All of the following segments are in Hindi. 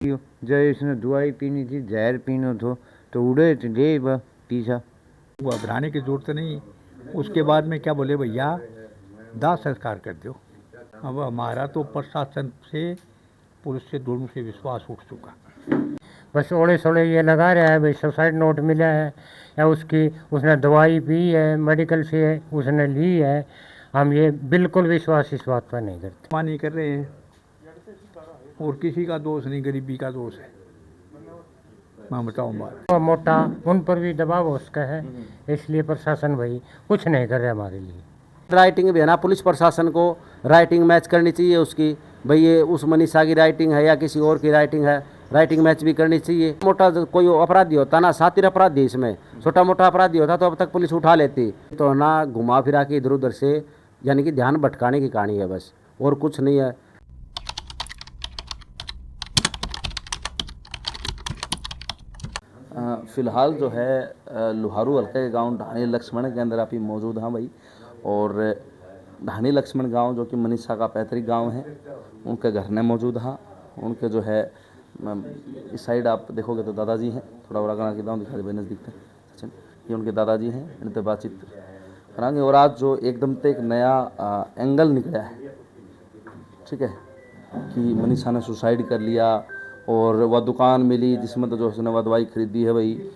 जब इसने दवाई पीनी थी, जहर पीनो तो उड़े तो ले पीसा। वो घबराने की जरूरत नहीं। उसके बाद में क्या बोले, भैया दाह संस्कार कर दो। अब हमारा तो प्रशासन से, पुलिस से, दोनों से विश्वास उठ चुका। बस ओड़े सोड़े ये लगा रहा है भाई, सुसाइड नोट मिला है या उसने दवाई पी है, मेडिकल से उसने ली है। हम ये बिल्कुल विश्वास इस बात पर नहीं करते। नहीं कर रहे हैं, और किसी का दोष नहीं, गरीबी का दोष है। मैं बताऊँ बात मोटा उन पर भी दबाव हो उसका है, इसलिए प्रशासन भाई कुछ नहीं कर रहा हमारे लिए। राइटिंग भी है ना, पुलिस प्रशासन को राइटिंग मैच करनी चाहिए उसकी। भाई ये उस मनीषा की राइटिंग है या किसी और की राइटिंग है, राइटिंग मैच भी करनी चाहिए। मोटा कोई अपराधी होता ना, सातिर अपराधी, इसमें छोटा मोटा अपराधी होता तो अब तक पुलिस उठा लेती। तो ना घुमा फिरा के इधर उधर से, यानी कि ध्यान भटकाने की कहानी है बस, और कुछ नहीं है। फ़िलहाल जो है लुहारू हल्के के गांव ढाणी लक्ष्मण के अंदर आप ही मौजूद हैं भाई। और ढाणी लक्ष्मण गांव जो कि मनीषा का पैतृक गांव है, उनके घर में मौजूद हाँ। उनके जो है इस साइड आप देखोगे तो दादाजी हैं, थोड़ा और आगे गाँव दिखा दे नज़दीक तक। अच्छा, ये उनके दादाजी हैं, इनसे बातचीत कराएंगे। और आज जो एकदम से एक नया एंगल निकला है, ठीक है, कि मनीषा ने सुसाइड कर लिया और वह दुकान मिली जिसमें तो जो उसने वह दवाई खरीदी है भाई,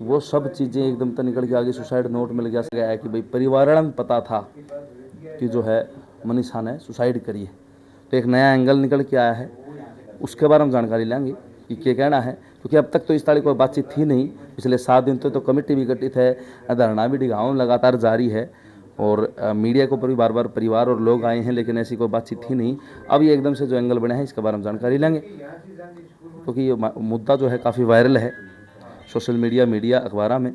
वो सब चीज़ें एकदम तो निकल के आगे सुसाइड नोट मिल गया है कि भाई परिवार में पता था कि जो है मनीषा ने सुसाइड करी है। तो एक नया एंगल निकल के आया है, उसके बारे में जानकारी लेंगे कि क्या कहना है, क्योंकि अब तक तो इस तरह कोई बातचीत थी नहीं। पिछले 7 दिन तो कमेटी भी गठित है, धरना भी डिगाव लगातार जारी है, और मीडिया के ऊपर भी बार बार परिवार और लोग आए हैं, लेकिन ऐसी कोई बातचीत थी नहीं। अब ये एकदम से जो एंगल बना है इसके बारे में जानकारी लेंगे, क्योंकि ये मुद्दा जो है काफ़ी वायरल है सोशल मीडिया अखबार में।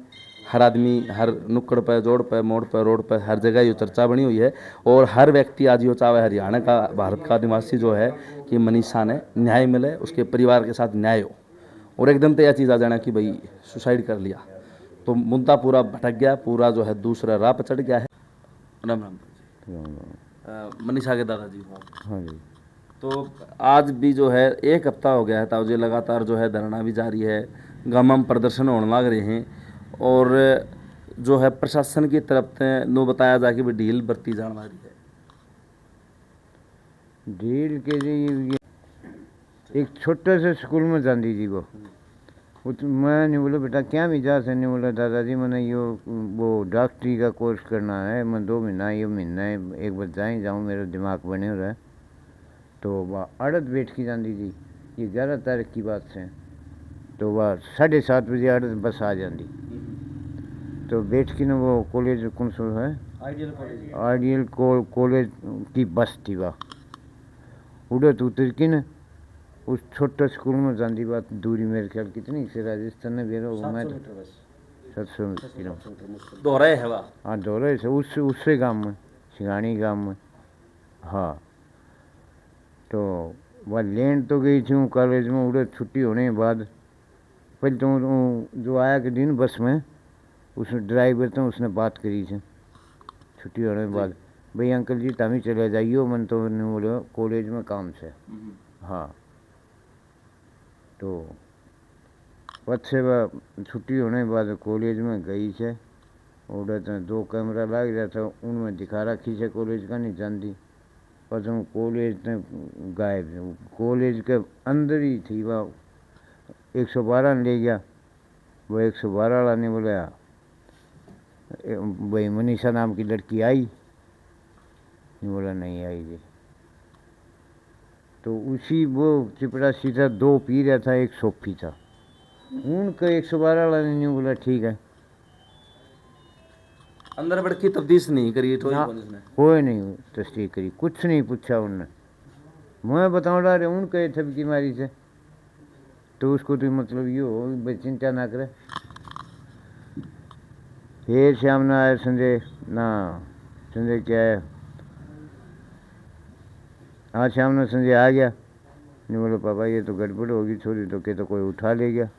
हर आदमी, हर नुक्कड़ पर, जोड़ पर, मोड़ पर, रोड पर, हर जगह ये चर्चा बनी हुई है। और हर व्यक्ति आज यो चाहे हरियाणा का, भारत का निवासी जो है कि मनीषा ने न्याय मिले, उसके परिवार के साथ न्याय हो। और एकदम तो यह चीज़ आ जाना कि भाई सुसाइड कर लिया, तो मुद्दा पूरा भटक गया, पूरा जो है दूसरा राह पर चढ़ गया है। राम राम। मनीषा के दादाजी। हाँ जी। तो आज भी जो है 1 हफ्ता हो गया है ताऊ जी, लगातार जो है धरना भी जारी है, गांव प्रदर्शन होने लग रहे हैं, और जो है प्रशासन की तरफ से नो बताया जा कि ढील बरती जाने वाली है। ढील के लिए एक छोटे से स्कूल में जाती थी वो मैं नहीं बोला बेटा क्या मिजाज है, नहीं बोला दादाजी मैंने यो वो डॉक्टरी का कोर्स करना है, मैं 2 महीना ये महीना है, एक बार जाऊँ मेरा दिमाग बने हो रहा है। तो वह अड़द बैठ की जाती थी, ये 11 तारीख की बात है। तो वह 7:30 बजे अड़द बस आ जाती, तो बैठ की ना वो कॉलेज कौन सा है, आइडियल कॉलेज की बस थी, वह उड़द उतर की ना उस छोटे स्कूल में जाती। बात दूरी मेरे ख्याल कितनी से राजस्थान में बेरो मैं 700 किलोमीटर दोहराए है वह। हाँ दोहरे से उससे गांव में, सिंगानी गांव में। हाँ तो वह लेन तो गई थी कॉलेज में, उड़े छुट्टी होने के बाद पहले तो जो आया के दिन बस में उस ड्राइवर तो उसने बात करी थी छुट्टी होने के बाद, भाई अंकल जी तभी चले जाइयो, मन तो नहीं बोलो कॉलेज में काम से। हाँ तो पछे वह छुट्टी होने के बाद कॉलेज में गई है, उधर तो 2 कैमरा लग रहा था, उनमें दिखा रखी है कॉलेज का नहीं जानती। पर कॉलेज ने गायब, कॉलेज के अंदर ही थी वह। 112 ले गया, वह 112 वाला ने बोला भाई मनीषा नाम की लड़की आई, नहीं बोला नहीं आई जी। तो उसी वो चिपड़ा सीधा 2 पी रहा था, 1 सोफी था, उनका 112 वाला ने नहीं बोला ठीक है। अंदर बढ़ की तफ्तीश नहीं करी तो कोई नहीं तस्दीक करी, कुछ नहीं पूछा उनने। मैं बताऊँ रहा उनके थपकी मारी से, तो उसको तो मतलब ये हो भाई चिंता ना करे। फिर शाम ना आया संजय ना, संजय क्या है, आज शाम में संजय आ गया, नहीं बोलो पापा ये तो गड़बड़ होगी छोरी, तो के तो कोई उठा ले गया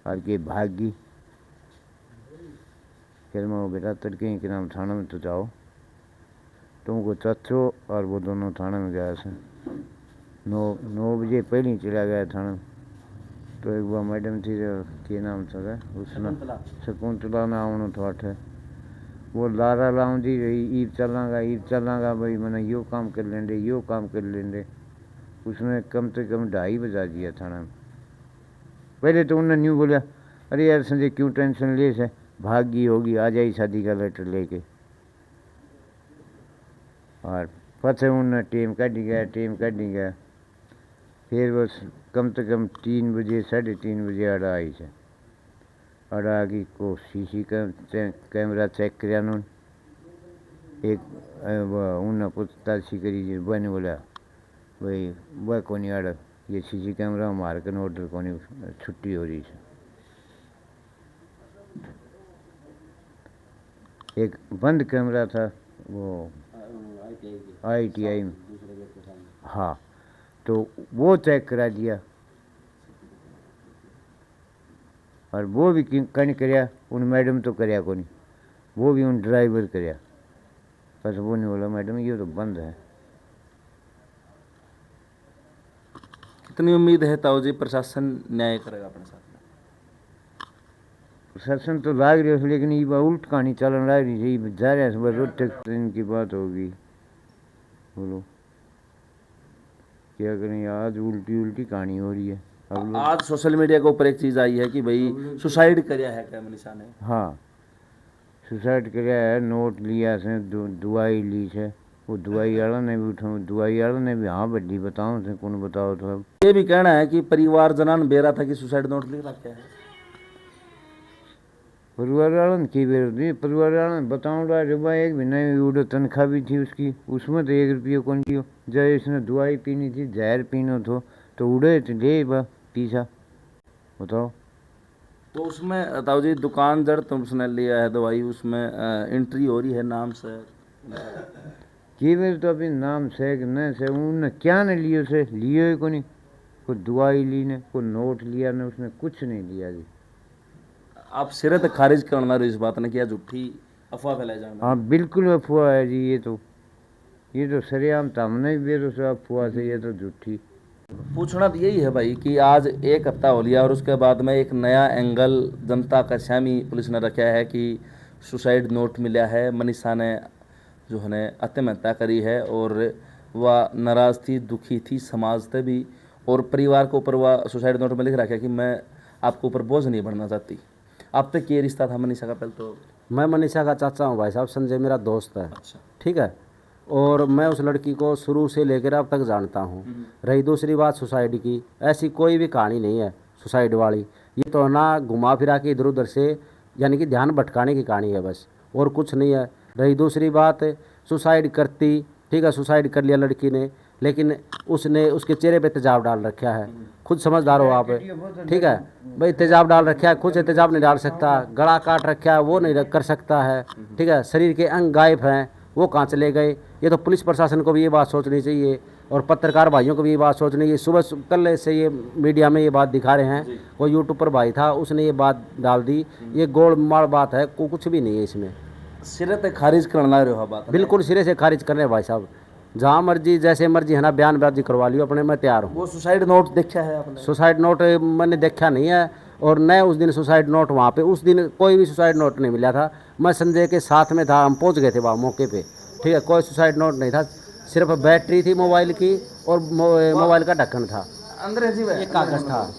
और के भाग गई। फिर मैं वो बेटा तड़के के नाम थाना में तो जाओ, तुमको चच्चो और वो दोनों थाने में गया से। 9 बजे पहले ही चला गया थाना। तो एक बार मैडम थी जो के नाम था उसने शकुंतला नाम उन्होंने थाट है, वो लारा लाऊंदी रही ईद चलांगा भाई मैंने यो काम कर लेंगे यो काम कर लेंगे। उसने कम से कम 2:30 बजा दिया थाना में। पहले तो उन्होंने न्यू बोला अरे यार संजय क्यों टेंशन ले से, भागी होगी आ जाई शादी का लेटर लेके। और पछे उन्होंने टीम काटी गया। फिर बस कम से कम 3 बजे 3:30 बजे अड़ा आई से। अड़ा की को सीसी कैमरा चेक कराया उन्होंने। एक उन्हें पूछताछ करी बने बोला भाई वह कोनी अड़ ये सीसी कैमरा मार कर ऑर्डर कोनी छुट्टी हो रही है। एक बंद कैमरा था वो ITI में, हाँ तो वो चेक करा दिया। और वो भी कहीं कराया उन मैडम तो कराया को नहीं, वो भी उन ड्राइवर कराया। बस वो नहीं बोला मैडम ये तो बंद है। कितनी उम्मीद है ताऊ जी प्रशासन न्याय करेगा अपने साथ में? प्रशासन तो लाग रही है लेकिन ये उल्ट कहानी चलन लाग रही है। जा रहे हैं रोड टैक्स की बात होगी, बोलो क्या करें। आज उल्टी कहानी हो रही है। अब आज सोशल मीडिया के ऊपर एक चीज आई है कि भाई सुसाइड कराया है क्या मनीषा ने? हाँ सुसाइड कराया है, नोट लिया से दवाई ली है। वो दवाई वाला ने भी उठाऊ, दवाई वाला ने भी हाँ बड्डी बताओ थे कौन बताओ तो। अब ये भी कहना है कि परिवार जनान बेरा था कि सुसाइड नोट लिख रखा है। परिवार वाला ने की बेर दी, परिवार वाला ने बताऊँ रुपया एक महीने में उड़ो तनख्वाह भी थी उसकी, उसमें तो 1 रुपये कौन दियो। जब इसने दवाई पीनी थी जहर पीनो तो उड़े तो ले बा पीछा बताओ। तो उसमें ताऊ जी दुकान जड़ तुमने लिया है दवाई, उसमें एंट्री हो रही है नाम से की बेर तो अभी नाम से कि न से उन्होंने क्या न लियो से लियो ही को नहीं। कोई दवाई ली ने कोई नोट लिया ने, उसने कुछ नहीं लिया जी। आप सिरत खारिज करना रहे इस बात ने किया झूठी अफवाह फैलाई जाना। हाँ बिल्कुल अफवाह है जी। ये तो सरेआम सामने भी बेरो से अफवाह से, ये तो झूठी। पूछना तो यही है भाई कि आज 1 हफ्ता हो लिया और उसके बाद में एक नया एंगल जनता का सामी पुलिस ने रखा है कि सुसाइड नोट मिला है, मनीषा ने जो है आत्महत्या करी है और वह नाराज़ थी, दुखी थी समाज से भी, और परिवार के ऊपर वह सुसाइड नोट में लिख रखा है कि मैं आपके ऊपर बोझ नहीं बढ़ना चाहती। अब तक ये रिश्ता था मनीषा का? पहले तो मैं मनीषा का चाचा हूँ भाई साहब, संजय मेरा दोस्त है। अच्छा। ठीक है, और मैं उस लड़की को शुरू से लेकर अब तक जानता हूँ। रही दूसरी बात सुसाइड की, ऐसी कोई भी कहानी नहीं है सुसाइड वाली। ये तो ना घुमा फिरा के इधर उधर से यानी कि ध्यान भटकाने की कहानी है बस, और कुछ नहीं है। रही दूसरी बात सुसाइड करती, ठीक है सुसाइड कर लिया लड़की ने, लेकिन उसने उसके चेहरे पे तेजाब डाल रखा है। खुद समझदार हो आप, ठीक है भाई, तेजाब डाल रखा है, खुद से तेजाब नहीं डाल सकता। गला काट रखा है वो नहीं कर सकता है, ठीक है। शरीर के अंग गायब हैं, वो कहाँ चले गए? ये तो पुलिस प्रशासन को भी ये बात सोचनी चाहिए और पत्रकार भाइयों को भी ये बात सोचनी चाहिए। सुबह कल से ये मीडिया में ये बात दिखा रहे हैं, कोई यूट्यूब पर भाई था उसने ये बात डाल दी, ये गोलमाल बात है, कुछ भी नहीं है इसमें। सिरे खारिज करना रहे हो बात? बिल्कुल सिरे से खारिज करने भाई साहब, जहाँ मर्जी जैसे मर्जी है ना बयानबाजी करवा लियो अपने, मैं तैयार हूँ। वो सुसाइड नोट देखा है आपने? सुसाइड नोट मैंने देखा नहीं है, और न उस दिन सुसाइड नोट वहाँ पे उस दिन कोई भी सुसाइड नोट नहीं मिला था। मैं संजय के साथ में था, हम पहुँच गए थे वहाँ मौके पे, ठीक है। कोई सुसाइड नोट नहीं था, सिर्फ बैटरी थी मोबाइल की और मोबाइल का ढक्कन था, अंग्रेजी में एक कागज़ था,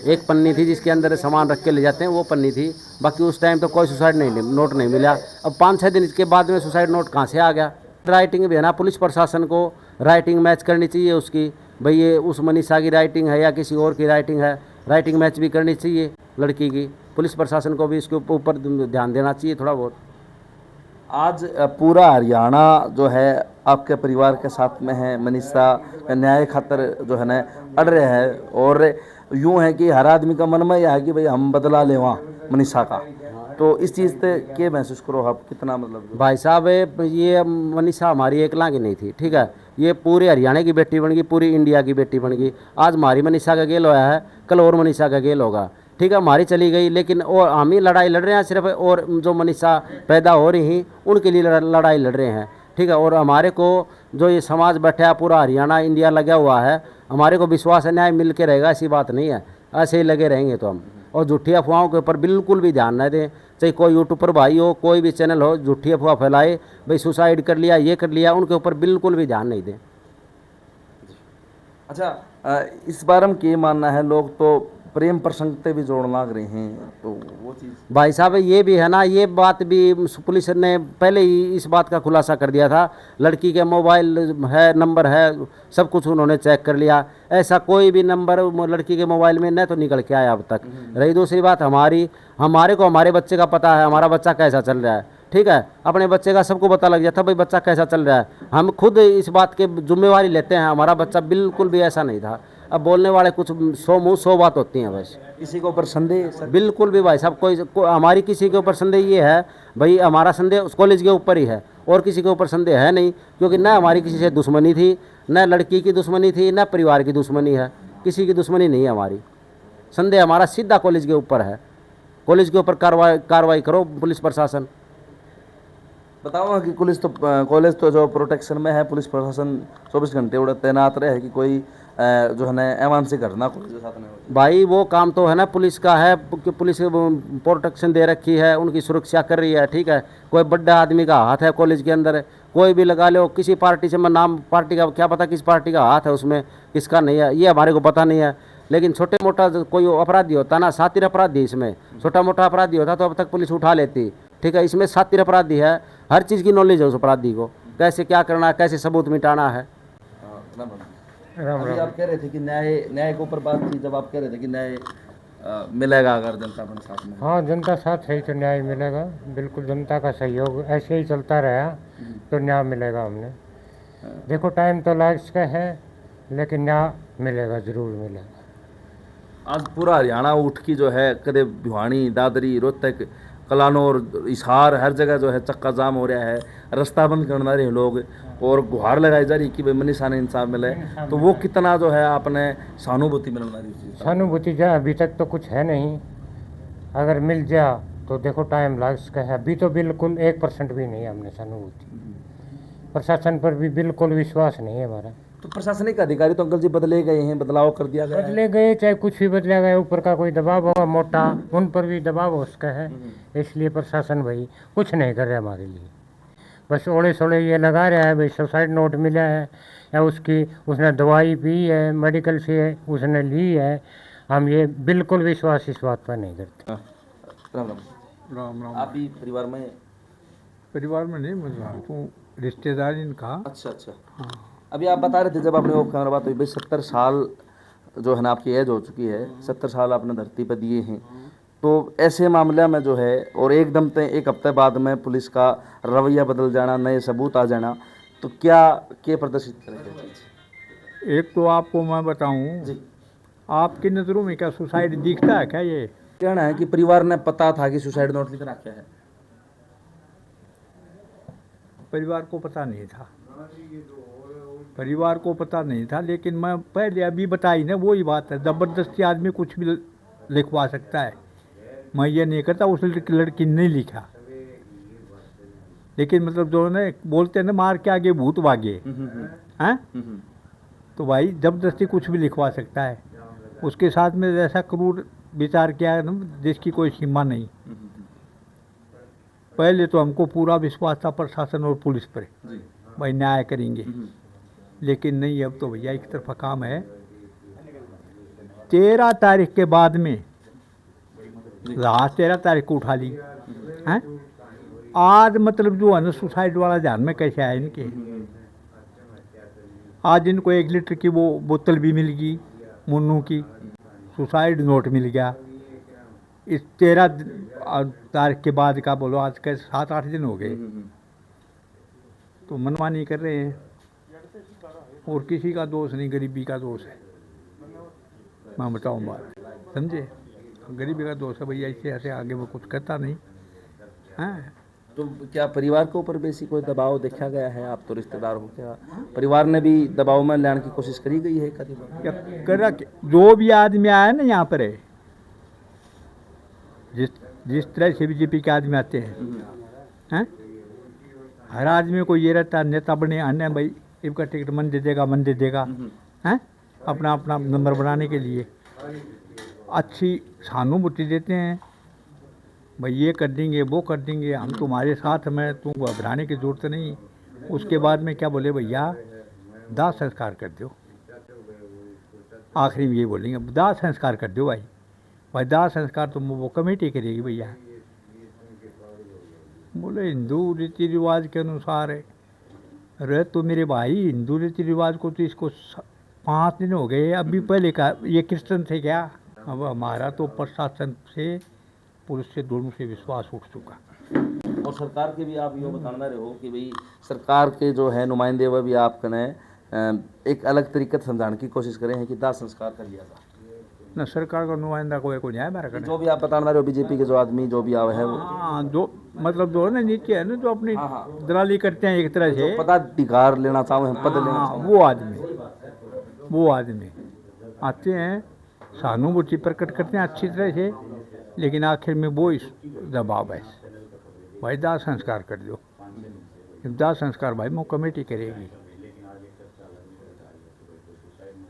एक पन्नी थी जिसके अंदर सामान रख के ले जाते हैं, वो पन्नी थी। बाकी उस टाइम तो कोई सुसाइड नोट नहीं मिला। अब 5-6 दिन के बाद में सुसाइड नोट कहाँ से आ गया? राइटिंग भी है ना, पुलिस प्रशासन को राइटिंग मैच करनी चाहिए उसकी, भाई ये उस मनीषा की राइटिंग है या किसी और की राइटिंग है, राइटिंग मैच भी करनी चाहिए लड़की की। पुलिस प्रशासन को भी इसके ऊपर ध्यान देना चाहिए थोड़ा बहुत। आज पूरा हरियाणा जो है आपके परिवार के साथ में है, मनीषा न्याय खातर जो है ना अड़ रहे हैं, और यूँ है कि हर आदमी का मन में यह है कि भाई हम बदला ले वहाँ मनीषा का। तो इस चीज़ से क्या महसूस करो आप, कितना मतलब? भाई साहब ये मनीषा हमारी एकला की नहीं थी, ठीक है, ये पूरे हरियाणा की बेटी बन गई, पूरी इंडिया की बेटी बन गई। आज हमारी मनीषा का गेल होया है, कल और मनीषा का गेल होगा, ठीक है। हमारी चली गई, लेकिन और हम ही लड़ाई लड़ रहे हैं सिर्फ, और जो मनीषा पैदा हो रही हैं उनके लिए लड़ाई लड़ रहे हैं, ठीक है। और हमारे को जो ये समाज बैठा है पूरा हरियाणा इंडिया लगा हुआ है, हमारे को विश्वास है न्याय मिल के रहेगा, ऐसी बात नहीं है। ऐसे ही लगे रहेंगे तो हम, और झूठी अफवाहों के ऊपर बिल्कुल भी ध्यान न दें। चाहे कोई यूट्यूबर भाई हो, कोई भी चैनल हो, झूठी अफवाह फैलाए, भाई सुसाइड कर लिया, ये कर लिया, उनके ऊपर बिल्कुल भी ध्यान नहीं दें। अच्छा, इस बारे में क्या मानना है, लोग तो प्रेम प्रसंग पे भी जोड़ लाग रहे हैं, तो वो चीज़ भाई साहब ये भी है ना, ये बात भी पुलिस ने पहले ही इस बात का खुलासा कर दिया था। लड़की के मोबाइल है, नंबर है, सब कुछ उन्होंने चेक कर लिया। ऐसा कोई भी नंबर लड़की के मोबाइल में न तो निकल के आया अब तक। रही दूसरी बात हमारे को हमारे बच्चे का पता है, हमारा बच्चा कैसा चल रहा है, ठीक है। अपने बच्चे का सबको पता लग जाता भाई बच्चा कैसा चल रहा है। हम खुद इस बात की जिम्मेवारी लेते हैं, हमारा बच्चा बिल्कुल भी ऐसा नहीं था। अब बोलने वाले कुछ 100 मुँह 100 बात होती हैं बस। किसी के ऊपर संदेह बिल्कुल भी भाई साहब हमारी किसी के ऊपर संदेह ये है भाई, हमारा संदेह उस कॉलेज के ऊपर ही है और किसी के ऊपर संदेह है नहीं, क्योंकि न हमारी किसी से दुश्मनी थी, न लड़की की दुश्मनी थी, न परिवार की दुश्मनी है, किसी की दुश्मनी नहीं है हमारी। संदेह हमारा सीधा कॉलेज के ऊपर है। कॉलेज के ऊपर कार्रवाई करो पुलिस प्रशासन। बताओ कि पुलिस तो कॉलेज तो जो प्रोटेक्शन में है, पुलिस प्रशासन 24 घंटे उड़े तैनात रहे कि कोई जो है ना अवांछित घटना कॉलेज के साथ में हो। भाई वो काम तो है ना पुलिस का है कि पुलिस प्रोटेक्शन दे रखी है, उनकी सुरक्षा कर रही है, ठीक है। कोई बड़ा आदमी का हाथ है कॉलेज के अंदर, कोई भी लगा लो, किसी पार्टी से, मैं नाम पार्टी का क्या पता किस पार्टी का हाथ है उसमें, किसका नहीं है, ये हमारे को पता नहीं है। लेकिन छोटे मोटा कोई अपराधी होता ना, सातिर अपराधी, इसमें छोटा मोटा अपराधी होता तो अब तक पुलिस उठा लेती, ठीक है। इसमें सातिर अपराधी है, हर चीज़ की नॉलेज है उस अपराधी को, कैसे क्या करना है, कैसे सबूत मिटाना है। अभी आप कह रहे थे कि न्याय के ऊपर बात थी, जब आप कह रहे थे कि न्याय मिलेगा अगर जनता अपने साथ में। हाँ, जनता साथ है तो न्याय मिलेगा, बिल्कुल। जनता का सहयोग ऐसे ही चलता रहा तो न्याय मिलेगा। हमने देखो टाइम तो लास्ट का है, लेकिन न्याय मिलेगा, ज़रूर मिलेगा। आज पूरा हरियाणा उठ की जो है, कदे भिवानी, दादरी, रोहतक, कलानौर, हिसार, हर जगह जो है चक्का जाम हो रहा है, रास्ता बंद करना रहे लोग, और गुहार लगाई जा रही कि भाई मनीषा ने इंसाफ मिले। तो वो कितना जो है आपने सहानुभूति मिलना रही? सहानुभूति जा अभी तक तो कुछ है नहीं, अगर मिल जा तो देखो टाइम लास्ट का है। अभी तो बिल्कुल 1% भी नहीं है हमने सहानुभूति। प्रशासन पर भी बिल्कुल विश्वास नहीं है हमारा। तो प्रशासनिक अधिकारी तो अंकल जी बदले गए हैं, बदलाव कर दिया गया है। बदले गए, चाहे कुछ भी बदला गया, ऊपर का कोई दबाव होगा मोटा, उन पर भी दबाव हो उसका है। इसलिए प्रशासन भाई कुछ नहीं कर रहा हमारे लिए, बस ओले सोले ये लगा रहा है भाई सुसाइड नोट मिला है, या उसने दवाई पी है, मेडिकल से उसने ली है। हम ये बिल्कुल विश्वास इस बात पर नहीं करते। राम राम। राम राम। आप भी परिवार में? परिवार में नहीं, मैं तो रिश्तेदार इनका। अच्छा अच्छा। अभी आप बता रहे थे जब आपने वो कैमरा बात हुई, भाई 70 साल जो है ना आपकी एज हो चुकी है, 70 साल आपने धरती पर दिए हैं, तो ऐसे मामले में जो है, और एकदम से एक हफ्ते बाद में पुलिस का रवैया बदल जाना, नए सबूत आ जाना, तो क्या प्रदर्शित करेंगे? एक तो आपको मैं बताऊं जी। आपकी नज़रों में क्या सुसाइड दिखता है क्या? ये कहना है कि परिवार ने पता था कि सुसाइड नोट लिख रखा है। परिवार को पता नहीं था, परिवार को पता नहीं था, लेकिन मैं पहले अभी बताई ना, वही बात है, ज़बरदस्ती आदमी कुछ भी लिखवा सकता है। मैं ये नहीं कहता उस लड़की ने नहीं लिखा, लेकिन मतलब जो है बोलते हैं ना, मार के आगे भूत भागे हैं, तो भाई ज़बरदस्ती कुछ भी लिखवा सकता है। उसके साथ में ऐसा क्रूर विचार किया है ना, जिसकी कोई सीमा नहीं। पहले तो हमको पूरा विश्वास था प्रशासन और पुलिस पर, भाई न्याय करेंगे, लेकिन नहीं। अब तो भैया एक तरफा काम है। 13 तारीख के बाद में, रात 13 तारीख को उठा ली हैं, आज मतलब जो है ना सुसाइड वाला ध्यान में कैसे आया इनके। आज इनको 1 लीटर की वो बोतल भी मिल गई मुन्नू की, सुसाइड नोट मिल गया। इस 13 तारीख के बाद का बोलो, आज के 7-8 दिन हो गए, तो मनमानी कर रहे हैं। और किसी का दोष नहीं, गरीबी का दोष है। मैं बताऊँ बात, समझे, गरीबी का दोष है भैया, इससे ऐसे आगे वो कुछ करता नहीं है। तो क्या परिवार के ऊपर बेसी कोई दबाव देखा गया है? आप तो रिश्तेदार हो, क्या परिवार ने भी दबाव में लाने की कोशिश करी गई है? क्या करा, जो भी आदमी आया ना यहाँ पर है, जिस तरह से बीजेपी के आदमी आते हैं, हर आदमी को ये रहता है नेता बने, अन्य भाई इनका टिकट मन दे देगा हैं, अपना अपना नंबर बनाने के लिए अच्छी सहानुभूति देते हैं। भाई ये कर देंगे, वो कर देंगे, हम तुम्हारे साथ में, तुम घबराने की जरूरत नहीं। उसके बाद में क्या बोले, भैया दाह संस्कार कर दो। आखिरी में ये बोलेंगे, दाह संस्कार कर दो भाई। भाई दाह संस्कार तो वो कमेटी करेगी भैया। बोले हिंदू रीति रिवाज के अनुसार है। अरे तो मेरे भाई, हिंदू रीति रिवाज को तो इसको 5 दिन हो गए, अभी पहले का ये क्रिश्चियन थे क्या? अब हमारा तो प्रशासन से, पुलिस से, दोनों से विश्वास उठ चुका। और सरकार के भी आप ये बताना रहे हो कि भाई सरकार के जो है नुमाइंदे वह भी आप कने एक अलग तरीके से समझाने की कोशिश करे हैं कि दाह संस्कार कर लिया था न सरकार का नुमाइंदा को न्याय मारा करना। जो भी आप बताना रहे हो बीजेपी के जो आदमी जो भी आवे है वो हाँ, जो मतलब जो है ना नीचे है ना, जो अपनी दलाली करते हैं एक तरह से, पदाधिकार लेना चाहो हैं, पद लेना हाँ, चाहो, वो आदमी आते हैं, सहानुभूति प्रकट करते हैं अच्छी तरह से, लेकिन आखिर में वो इस दबाव है, भाई दाह संस्कार कर दो। दाह संस्कार भाई वो कमेटी करेगी।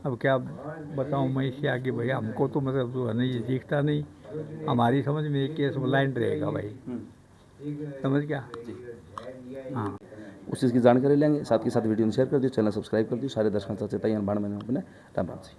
अब क्या बताऊं मैं इससे आगे, भाई हमको तो मतलब जो है ना ये दिखता नहीं, हमारी समझ में एक केस लाइन रहेगा भाई, समझ क्या? हाँ, उस चीज़ की जानकारी लेंगे। साथ ही साथ वीडियो शेयर कर दियो, चैनल सब्सक्राइब कर दियो, सारे दर्शकों से चेताई बाण मैंने अपने राम राम जी।